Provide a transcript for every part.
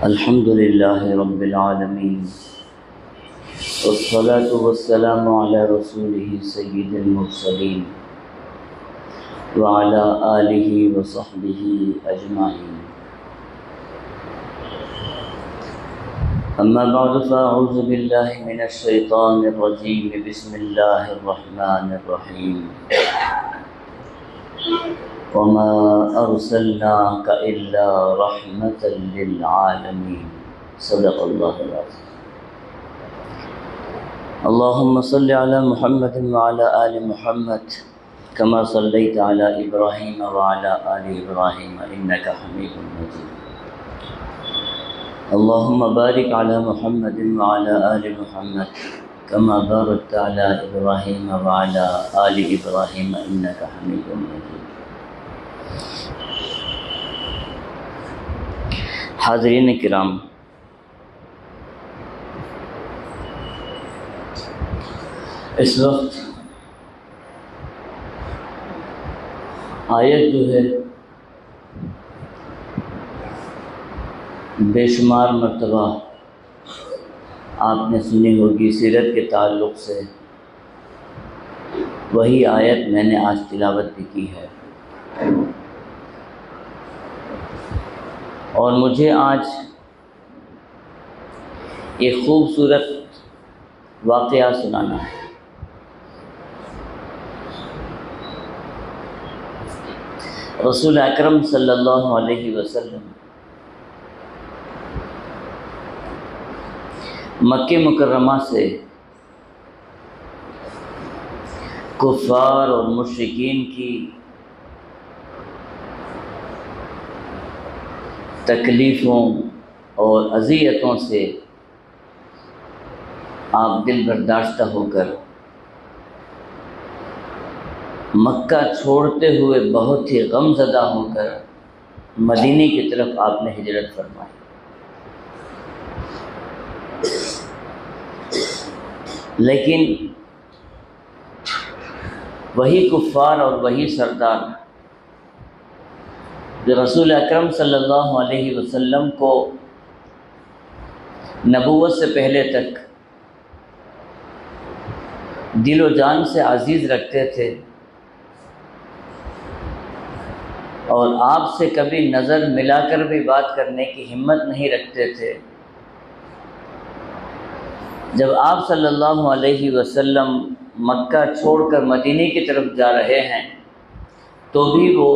الحمد لله رب العالمين، والصلاة والسلام على رسوله سيد المرسلين وعلى آله وصحبه أجمعين. أما بعد فأعوذ بالله من الشيطان الرجيم. بسم الله الرحمن الرحيم. وما أرسلناك إلا رحمة للعالمين. صدق الله العظيم. اللهم صل على محمد وعلى آل محمد كما صليت على إبراهيم وعلى آل إبراهيم إنك حميد مجيد. اللهم بارك على محمد وعلى آل محمد كما باركت على إبراهيم وعلى آل إبراهيم إنك حميد مجيد. حاضرین کرام، اس وقت آیت جو ہے بے شمار مرتبہ آپ نے سنی ہوگی سیرت کے تعلق سے. وہی آیت میں نے آج تلاوت بھی کی ہے، اور مجھے آج ایک خوبصورت واقعہ سنانا ہے. رسول اکرم صلی اللہ علیہ وسلم مکہ مکرمہ سے کفار اور مشرکین کی تکلیفوں اور اذیتوں سے آپ دل برداشتہ ہو کر مکہ چھوڑتے ہوئے بہت ہی غم زدہ ہو کر مدینے کی طرف آپ نے ہجرت فرمائی. لیکن وہی کفار اور وہی سردار جو رسول اکرم صلی اللہ علیہ وسلم کو نبوت سے پہلے تک دل و جان سے عزیز رکھتے تھے اور آپ سے کبھی نظر ملا کر بھی بات کرنے کی ہمت نہیں رکھتے تھے، جب آپ صلی اللہ علیہ وسلم مکہ چھوڑ کر مدینے کی طرف جا رہے ہیں تو بھی وہ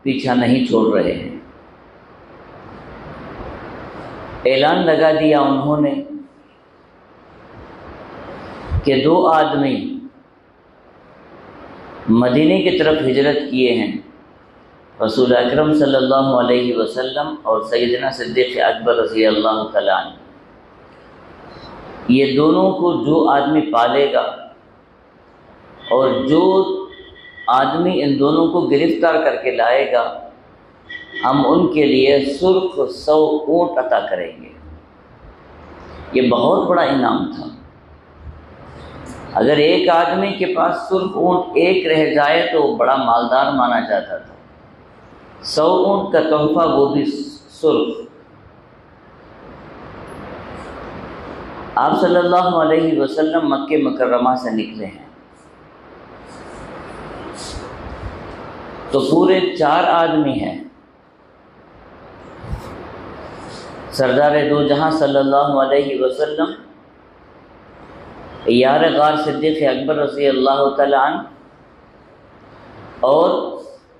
پیچھا نہیں چھوڑ رہے ہیں. اعلان لگا دیا انہوں نے کہ 2 آدمی مدینے کی طرف ہجرت کیے ہیں، رسول اکرم صلی اللہ علیہ وسلم اور سیدنا صدیق اکبر رضی اللہ تعالیٰ عنہ. یہ دونوں کو جو آدمی پالے گا اور جو آدمی ان دونوں کو گرفتار کر کے لائے گا، ہم ان کے لیے سرخ 100 اونٹ عطا کریں گے. یہ بہت بڑا انعام تھا. اگر ایک آدمی کے پاس سرخ اونٹ ایک رہ جائے تو وہ بڑا مالدار مانا جاتا تھا. 100 اونٹ کا تحفہ، وہ بھی سرخ. آپ صلی اللہ علیہ وسلم مکہ مکرمہ سے نکلے ہیں تو پورے 4 آدمی ہیں. سردار دو جہاں صلی اللہ علیہ وسلم، یار غار صدیق اکبر رضی اللہ تعالیٰ عنہ، اور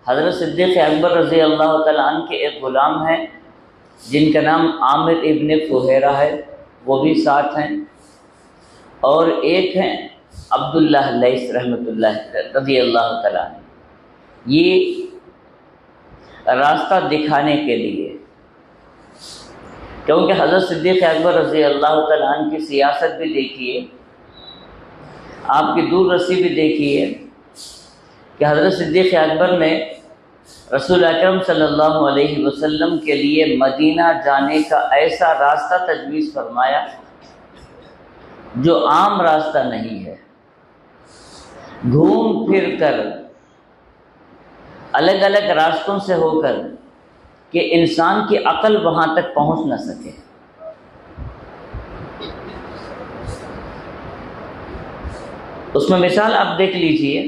حضرت صدیق اکبر رضی اللہ تعالیٰ عنہ کے ایک غلام ہیں جن کا نام عامر ابن فہیرہ ہے، وہ بھی ساتھ ہیں، اور ایک ہیں عبداللہ لیث رحمۃ اللہ رضی اللہ تعالیٰ عنہ. یہ راستہ دکھانے کے لیے، کیونکہ حضرت صدیق اکبر رضی اللہ تعالیٰ عنہ کی سیاست بھی دیکھیے، آپ کی دور رسی بھی دیکھیے کہ حضرت صدیق اکبر نے رسول اکرم صلی اللہ علیہ وسلم کے لیے مدینہ جانے کا ایسا راستہ تجویز فرمایا جو عام راستہ نہیں ہے. گھوم پھر کر الگ الگ راستوں سے ہو کر کہ انسان کی عقل وہاں تک پہنچ نہ سکے۔ اس میں مثال آپ دیکھ لیجئے،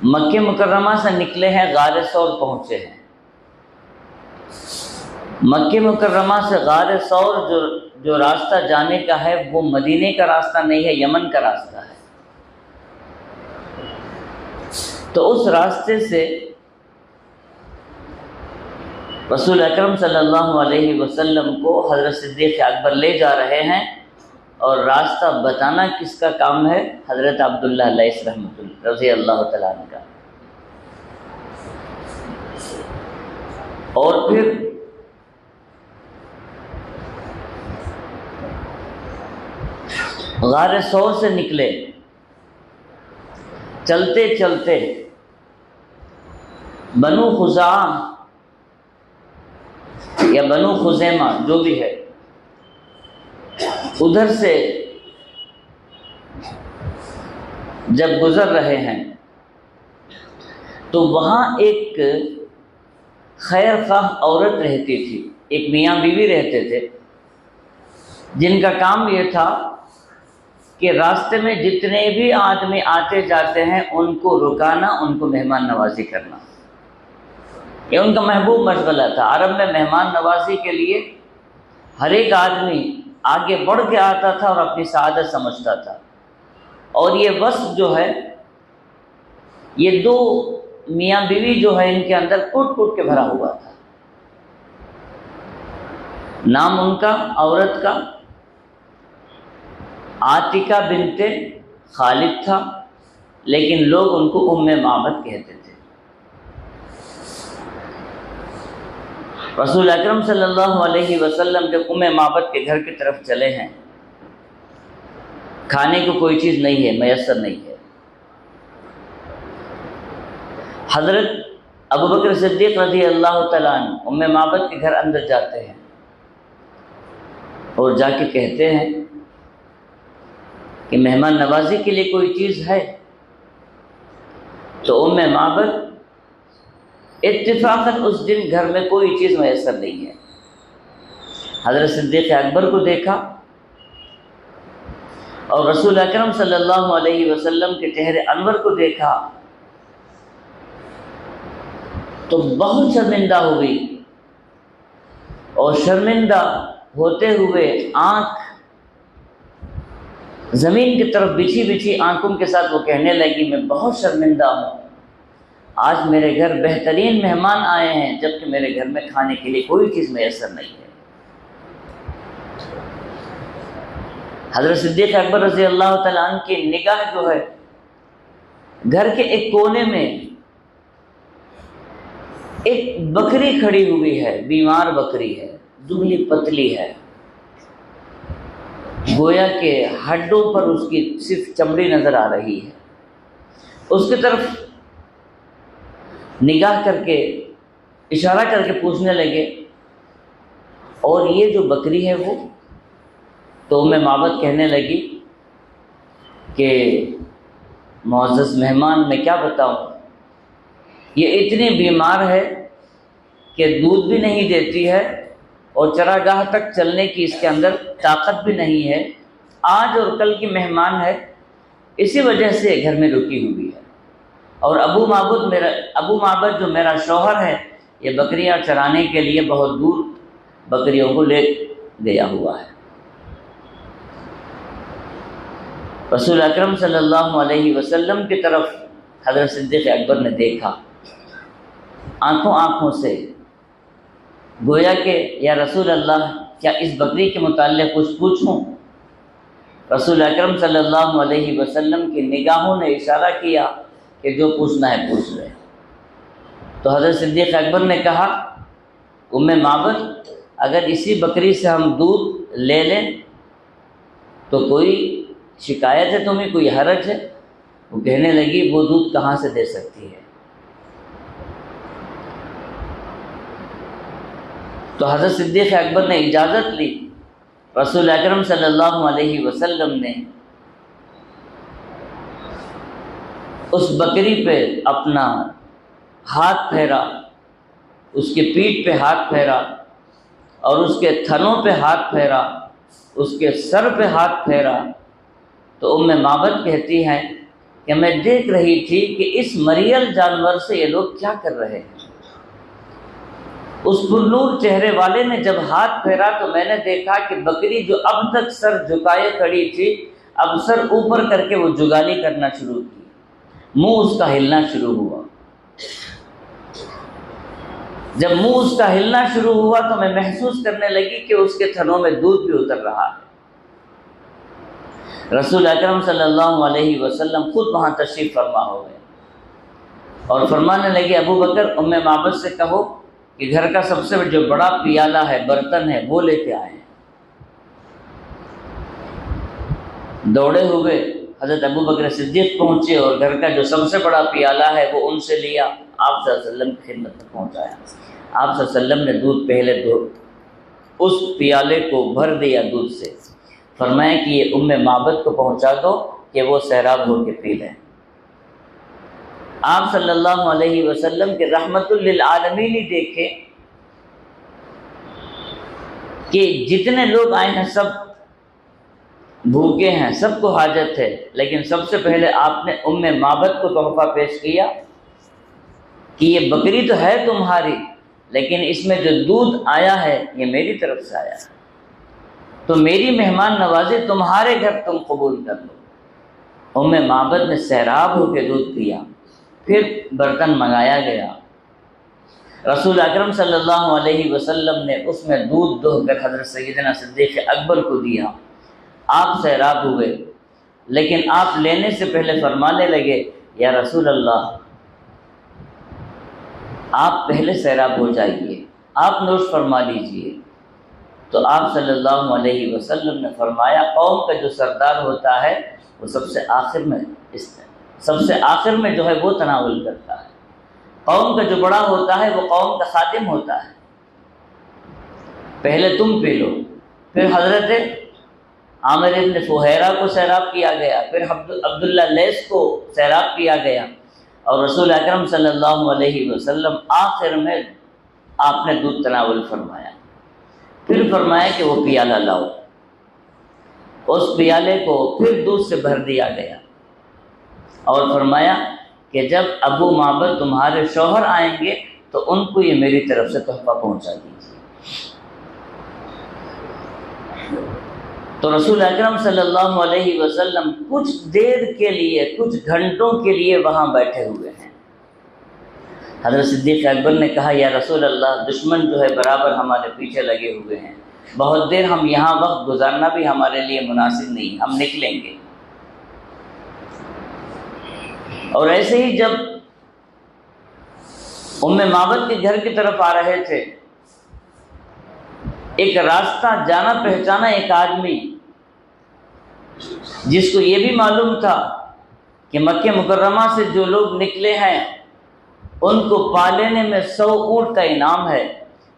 مکہ مکرمہ سے نکلے ہیں، غار ثور پہنچے ہیں۔ مکہ مکرمہ سے غار ثور جو راستہ جانے کا ہے وہ مدینے کا راستہ نہیں ہے، یمن کا راستہ ہے۔ تو اس راستے سے رسول اکرم صلی اللہ علیہ وسلم کو حضرت صدیق اکبر لے جا رہے ہیں، اور راستہ بتانا کس کا کام ہے؟ حضرت عبداللہ لیث رحمۃ اللہ رضی اللہ تعالیٰ عنہ کا۔ اور پھر غار ثور سے نکلے، چلتے چلتے بنو خزاعہ یا بنو خزیمہ جو بھی ہے، ادھر سے جب گزر رہے ہیں تو وہاں ایک خیر خواہ عورت رہتی تھی، ایک میاں بیوی رہتے تھے، جن کا کام یہ تھا کہ راستے میں جتنے بھی آدمی آتے جاتے ہیں ان کو رکانا، ان کو مہمان نوازی کرنا، یہ ان کا محبوب مشغلہ تھا۔ عرب میں مہمان نوازی کے لیے ہر ایک آدمی آگے بڑھ کے آتا تھا اور اپنی سعادت سمجھتا تھا، اور یہ وصف جو ہے، یہ دو میاں بیوی جو ہے ان کے اندر کٹ کٹ کے بھرا ہوا تھا۔ نام ان کا عورت کا عاتکہ بنت خالد تھا، لیکن لوگ ان کو ام معبد کہتے تھے۔ رسول اکرم صلی اللہ علیہ وسلم جب ام معبد کے گھر کی طرف چلے ہیں، کھانے کو کوئی چیز نہیں ہے، میسر نہیں ہے۔ حضرت ابوبکر صدیق رضی اللہ تعالیٰ عنہ ام معبد کے گھر اندر جاتے ہیں اور جا کے کہتے ہیں کہ مہمان نوازی کے لیے کوئی چیز ہے؟ تو ام معبد اتفاقاً اس دن گھر میں کوئی چیز میسر نہیں ہے۔ حضرت صدیق اکبر کو دیکھا اور رسول اکرم صلی اللہ علیہ وسلم کے چہرے انور کو دیکھا تو بہت شرمندہ ہوئی، اور شرمندہ ہوتے ہوئے آنکھ زمین کی طرف بچھی بچھی آنکھوں کے ساتھ وہ کہنے لگی، میں بہت شرمندہ ہوں، آج میرے گھر بہترین مہمان آئے ہیں جبکہ میرے گھر میں کھانے کے لیے کوئی چیز میسر نہیں ہے۔ حضرت صدیق اکبر رضی اللہ تعالیٰ عنہ کی نگاہ جو ہے گھر کے ایک کونے میں ایک بکری کھڑی ہوئی ہے، بیمار بکری ہے، دبلی پتلی ہے، گویا کہ ہڈوں پر اس کی صرف چمڑی نظر آ رہی ہے۔ اس کی طرف نگاہ کر کے اشارہ کر کے پوچھنے لگے، اور یہ جو بکری ہے وہ؟ تو ام معبد کہنے لگی کہ معزز مہمان میں کیا بتاؤں، یہ اتنی بیمار ہے کہ دودھ بھی نہیں دیتی ہے اور چراگاہ تک چلنے کی اس کے اندر طاقت بھی نہیں ہے، آج اور کل کی مہمان ہے، اسی وجہ سے گھر میں رکی ہوئی ہے، اور ابو معبد جو میرا شوہر ہے یہ بکریاں چرانے کے لیے بہت دور بکریوں کو لے گیا ہوا ہے۔ رسول اکرم صلی اللہ علیہ وسلم کی طرف حضرت صدیق اکبر نے دیکھا، آنکھوں سے، گویا کہ یا رسول اللہ کیا اس بکری کے متعلق کچھ پوچھوں؟ رسول اکرم صلی اللہ علیہ وسلم کی نگاہوں نے اشارہ کیا کہ جو پوچھنا ہے پوچھ لے۔ تو حضرت صدیق اکبر نے کہا، ام معبد اگر اسی بکری سے ہم دودھ لے لیں تو کوئی شکایت ہے تمہیں، کوئی حرج ہے؟ وہ کہنے لگی وہ دودھ کہاں سے دے سکتی ہے؟ تو حضرت صدیق اکبر نے اجازت لی، رسول اکرم صلی اللہ علیہ وسلم نے اس بکری پہ اپنا ہاتھ پھیرا، اس کی پیٹھ پہ ہاتھ پھیرا اور اس کے تھنوں پہ ہاتھ پھیرا، اس کے سر پہ ہاتھ پھیرا، تو معبد کہتی ہیں کہ میں دیکھ رہی تھی کہ اس مریل جانور سے یہ لوگ کیا کر رہے ہیں۔ اس پرنور چہرے والے نے جب ہاتھ پھیرا تو میں نے دیکھا کہ بکری جو اب تک سر جھکائے کھڑی تھی، اب سر اوپر کر کے وہ جگالی کرنا شروع کی، منہ اس کا ہلنا شروع ہوا۔ جب منہ اس کا ہلنا شروع ہوا تو میں محسوس کرنے لگی کہ اس کے تھنوں میں دودھ بھی اتر رہا ہے۔ رسول اکرم صلی اللہ علیہ وسلم خود وہاں تشریف فرما ہو گئے اور فرمانے لگے، ابو بکر معبد سے کہو کہ گھر کا سب سے جو بڑا پیالہ ہے، برتن ہے، وہ لے کے آئے ہیں۔ دوڑے ہوئے حضرت ابو بکر صدیق پہنچے اور گھر کا جو سب سے بڑا پیالہ ہے وہ ان سے لیا، آپ صلی اللہ علیہ وسلم کی خدمت میں پہنچایا۔ آپ صلی اللہ علیہ وسلم نے دودھ پہلے اس پیالے کو بھر دیا دودھ سے، فرمایا کہ یہ معبد کو پہنچا دو کہ وہ سیراب ہو کے پی لیں۔ آپ صلی اللہ علیہ وسلم کے رحمت للعالمین ہی دیکھے کہ جتنے لوگ آئے ہیں سب بھوکے ہیں، سب کو حاجت ہے، لیکن سب سے پہلے آپ نے معبد کو تحفہ پیش کیا کہ یہ بکری تو ہے تمہاری، لیکن اس میں جو دودھ آیا ہے یہ میری طرف سے آیا ہے، تو میری مہمان نوازی تمہارے گھر تم قبول کر لو۔ معبد نے سیراب ہو کے دودھ پیا، پھر برتن منگایا گیا، رسول اکرم صلی اللہ علیہ وسلم نے اس میں دودھ دہہ کر حضرت سیدنا صدیق اکبر کو دیا۔ آپ سیراب ہوئے، لیکن آپ لینے سے پہلے فرمانے لگے، یا رسول اللہ آپ پہلے سیراب ہو جائیے، آپ نوش فرما لیجئے۔ تو آپ صلی اللہ علیہ وسلم نے فرمایا، قوم کا جو سردار ہوتا ہے وہ سب سے آخر میں جو ہے وہ تناول کرتا ہے، قوم کا جو بڑا ہوتا ہے وہ قوم کا خادم ہوتا ہے، پہلے تم پی لو۔ پھر حضرت عامر بن فہیرہ کو سیراب کیا گیا، پھر عبداللہ لیث کو سیراب کیا گیا، اور رسول اکرم صلی اللہ علیہ وسلم آخر میں آپ نے دودھ تناول فرمایا۔ پھر فرمایا کہ وہ پیالہ لاؤ، اس پیالے کو پھر دودھ سے بھر دیا گیا، اور فرمایا کہ جب ابو معبد تمہارے شوہر آئیں گے تو ان کو یہ میری طرف سے تحفہ پہنچا دیجیے۔ تو رسول اکرم صلی اللہ علیہ وسلم کچھ دیر کے لیے، کچھ گھنٹوں کے لیے وہاں بیٹھے ہوئے ہیں۔ حضرت صدیق اکبر نے کہا، یا رسول اللہ دشمن جو ہے برابر ہمارے پیچھے لگے ہوئے ہیں، بہت دیر ہم یہاں وقت گزارنا بھی ہمارے لیے مناسب نہیں، ہم نکلیں گے۔ اور ایسے ہی جب معبد کے گھر کی طرف آ رہے تھے، ایک راستہ جانا پہچانا ایک آدمی، جس کو یہ بھی معلوم تھا کہ مکہ مکرمہ سے جو لوگ نکلے ہیں ان کو پا لینے میں 100 اونٹ کا انعام ہے،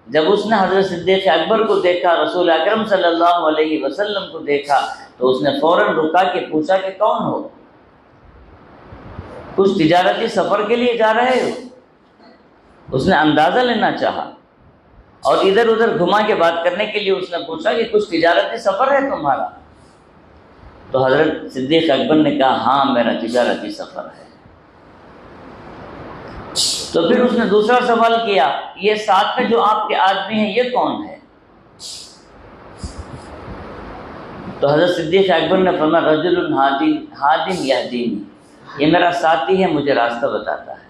جب اس نے حضرت صدیق اکبر کو دیکھا، رسول اکرم صلی اللہ علیہ وسلم کو دیکھا، تو اس نے فوراً رکا کے پوچھا کہ کون ہو؟ کچھ تجارتی سفر کے لیے جا رہے ہو؟ اس نے اندازہ لینا چاہا، اور ادھر ادھر گھما کے بات کرنے کے لیے اس نے پوچھا کہ کچھ تجارتی سفر ہے تمہارا؟ تو حضرت صدیق اکبر نے کہا، ہاں میرا تجارتی سفر ہے۔ تو پھر اس نے دوسرا سوال کیا، یہ ساتھ میں جو آپ کے آدمی ہیں یہ کون ہے؟ تو حضرت صدیق اکبر نے فرمایا، رجل ہادٍ یہدینی، یہ میرا ساتھی ہے، مجھے راستہ بتاتا ہے۔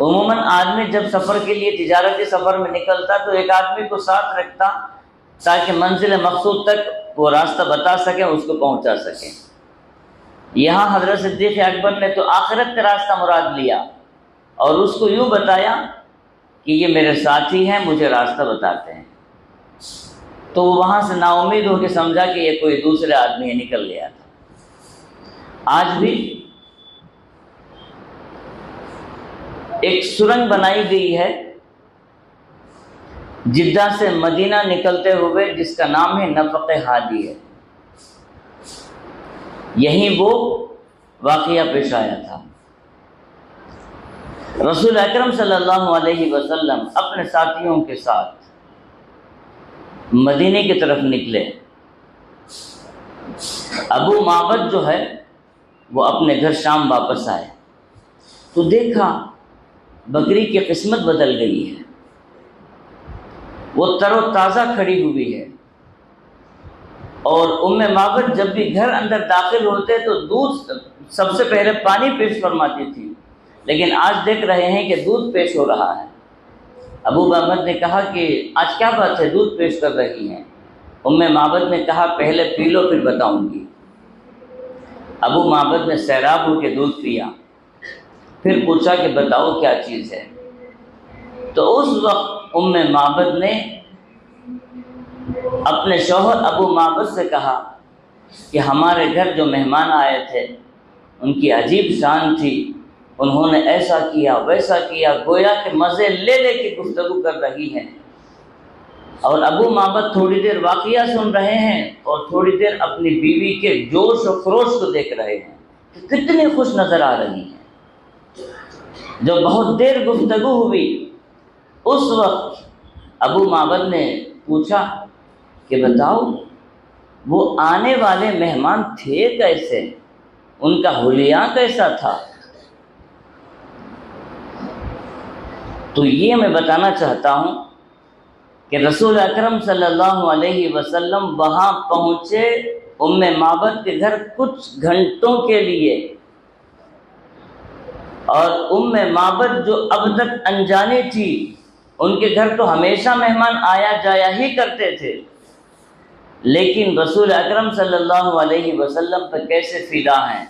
عموماً آدمی جب سفر کے لیے تجارتی سفر میں نکلتا تو ایک آدمی کو ساتھ رکھتا تاکہ منزل مقصود تک وہ راستہ بتا سکے، اس کو پہنچا سکے۔ یہاں حضرت صدیق اکبر نے تو آخرت کا راستہ مراد لیا اور اس کو یوں بتایا کہ یہ میرے ساتھی ہیں، مجھے راستہ بتاتے ہیں۔ تو وہ وہاں سے نا امید ہو کے سمجھا کہ یہ کوئی دوسرے آدمی نکل گیا تھا۔ آج بھی ایک سرنگ بنائی گئی ہے جدہ سے مدینہ نکلتے ہوئے، جس کا نام ہے نفق ہادی ہے، یہیں وہ واقعہ پیش آیا تھا۔ رسول اکرم صلی اللہ علیہ وسلم اپنے ساتھیوں کے ساتھ مدینے کی طرف نکلے۔ ابو معبد جو ہے وہ اپنے گھر شام واپس آئے تو دیکھا بکری کی قسمت بدل گئی ہے، وہ تر و تازہ کھڑی ہوئی ہے، اور معبد جب بھی گھر اندر داخل ہوتے تو دودھ سب سے پہلے پانی پیش فرماتی تھی، لیکن آج دیکھ رہے ہیں کہ دودھ پیش ہو رہا ہے۔ ابو معبد نے کہا کہ آج کیا بات ہے، دودھ پیش کر رہی ہیں؟ معبد نے کہا پہلے پی لو پھر بتاؤں گی۔ ابو معبد نے سیراب ہو کے دودھ پیا، پھر پوچھا کہ بتاؤ کیا چیز ہے؟ تو اس وقت معبد نے اپنے شوہر ابو معبد سے کہا کہ ہمارے گھر جو مہمان آئے تھے ان کی عجیب شان تھی، انہوں نے ایسا کیا ویسا کیا، گویا کہ مزے لے لے کے گفتگو کر رہی ہیں، اور ابو معبد تھوڑی دیر واقعہ سن رہے ہیں اور تھوڑی دیر اپنی بیوی کے جوش و خروش کو دیکھ رہے ہیں کہ کتنی خوش نظر آ رہی ہیں۔ جو بہت دیر گفتگو ہوئی، اس وقت ابو معبد نے پوچھا کہ بتاؤ وہ آنے والے مہمان تھے کیسے، ان کا حلیہ کیسا تھا؟ تو یہ میں بتانا چاہتا ہوں کہ رسول اکرم صلی اللہ علیہ وسلم وہاں پہنچے معبد کے گھر کچھ گھنٹوں کے لیے، اور معبد جو اب تک انجانی تھی، ان کے گھر تو ہمیشہ مہمان آیا جایا ہی کرتے تھے، لیکن رسول اکرم صلی اللہ علیہ وسلم پر کیسے فدا ہیں۔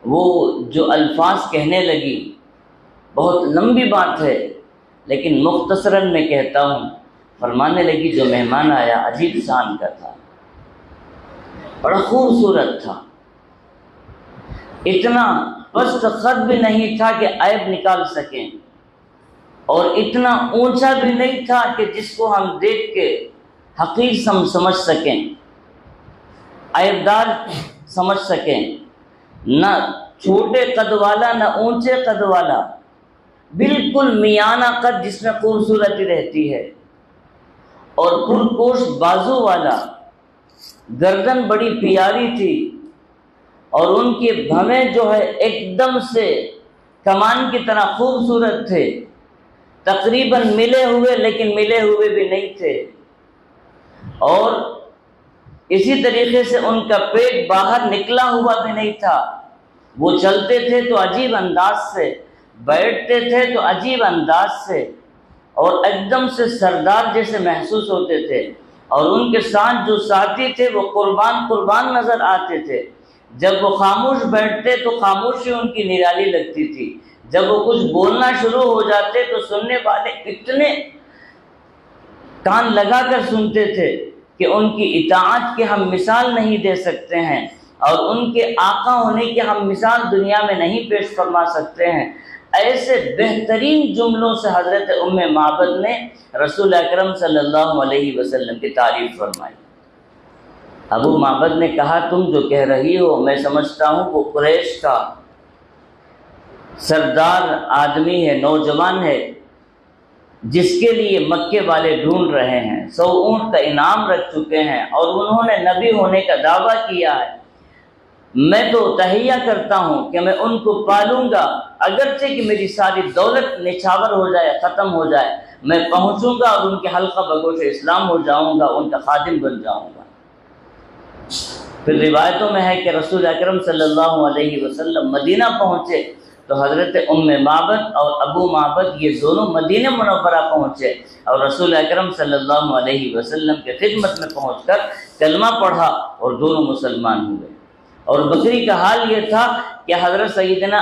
وہ جو الفاظ کہنے لگی، بہت لمبی بات ہے لیکن مختصراً میں کہتا ہوں، فرمانے لگی جو مہمان آیا عجیب شان کا تھا، بڑا خوبصورت تھا، اتنا پست قد بھی نہیں تھا کہ عیب نکال سکیں، اور اتنا اونچا بھی نہیں تھا کہ جس کو ہم دیکھ کے حقیر سمجھ سکیں، عیبدار سمجھ سکیں، نہ چھوٹے قد والا نہ اونچے قد والا، بالکل میانہ قد جس میں خوبصورتی رہتی ہے، اور پرگوش بازو والا، گردن بڑی پیاری تھی، اور ان کے بھویں جو ہے ایک دم سے کمان کی طرح خوبصورت تھے، تقریباً ملے ہوئے لیکن ملے ہوئے بھی نہیں تھے، اور اسی طریقے سے ان کا پیٹ باہر نکلا ہوا بھی نہیں تھا۔ وہ چلتے تھے تو عجیب انداز سے، بیٹھتے تھے تو عجیب انداز سے، اور ایک دم سے سردار جیسے محسوس ہوتے تھے، اور ان کے ساتھ جو ساتھی تھے وہ قربان نظر آتے تھے۔ جب وہ خاموش بیٹھتے تو خاموشی ان کی نرالی لگتی تھی، جب وہ کچھ بولنا شروع ہو جاتے تو سننے والے اتنے کان لگا کر سنتے تھے کہ ان کی اطاعت کی ہم مثال نہیں دے سکتے ہیں، اور ان کے آقا ہونے کی ہم مثال دنیا میں نہیں پیش فرما سکتے ہیں۔ ایسے بہترین جملوں سے حضرت معبد نے رسول اکرم صلی اللہ علیہ وسلم کی تعریف فرمائی۔ ابو معبد نے کہا تم جو کہہ رہی ہو میں سمجھتا ہوں وہ قریش کا سردار آدمی ہے، نوجوان ہے، جس کے لیے مکے والے ڈھونڈ رہے ہیں، 100 اونٹ کا انعام رکھ چکے ہیں، اور انہوں نے نبی ہونے کا دعویٰ کیا ہے۔ میں تو تہیہ کرتا ہوں کہ میں ان کو پالوں گا، اگرچہ کہ میری ساری دولت نچھاور ہو جائے، ختم ہو جائے، میں پہنچوں گا اور ان کے حلقہ بگوش اسلام ہو جاؤں گا، ان کا خادم بن جاؤں گا۔ پھر روایتوں میں ہے کہ رسول اکرم صلی اللہ علیہ وسلم مدینہ پہنچے تو حضرت معبد اور ابو معبد یہ دونوں مدینہ منورہ پہنچے، اور رسول اکرم صلی اللہ علیہ وسلم کے خدمت میں پہنچ کر کلمہ پڑھا اور دونوں مسلمان ہوئے۔ اور بکری کا حال یہ تھا کہ حضرت سیدنا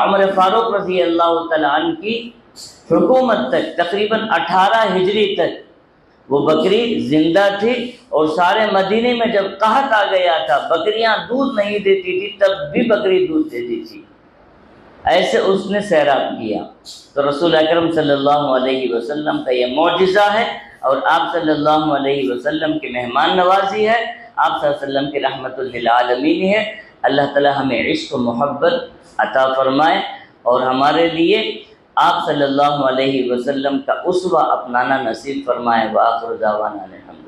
عمر فاروق رضی اللہ تعالیٰ عنہ کی حکومت تک، تقریباً 18 ہجری تک وہ بکری زندہ تھی، اور سارے مدینے میں جب قحط آ گیا تھا، بکریاں دودھ نہیں دیتی تھی، تب بھی بکری دودھ دیتی تھی۔ ایسے اس نے سیراب کیا۔ تو رسول اکرم صلی اللہ علیہ وسلم کا یہ معجزہ ہے، اور آپ صلی اللہ علیہ وسلم کی مہمان نوازی ہے، آپ صلی اللہ علیہ وسلم کی رحمت للعالمین ہے۔ اللہ تعالی ہمیں عشق و محبت عطا فرمائے، اور ہمارے لیے آپ صلی اللہ علیہ وسلم کا اسوہ اپنانا نصیب فرمائے۔ وآخر دعوانا الحمد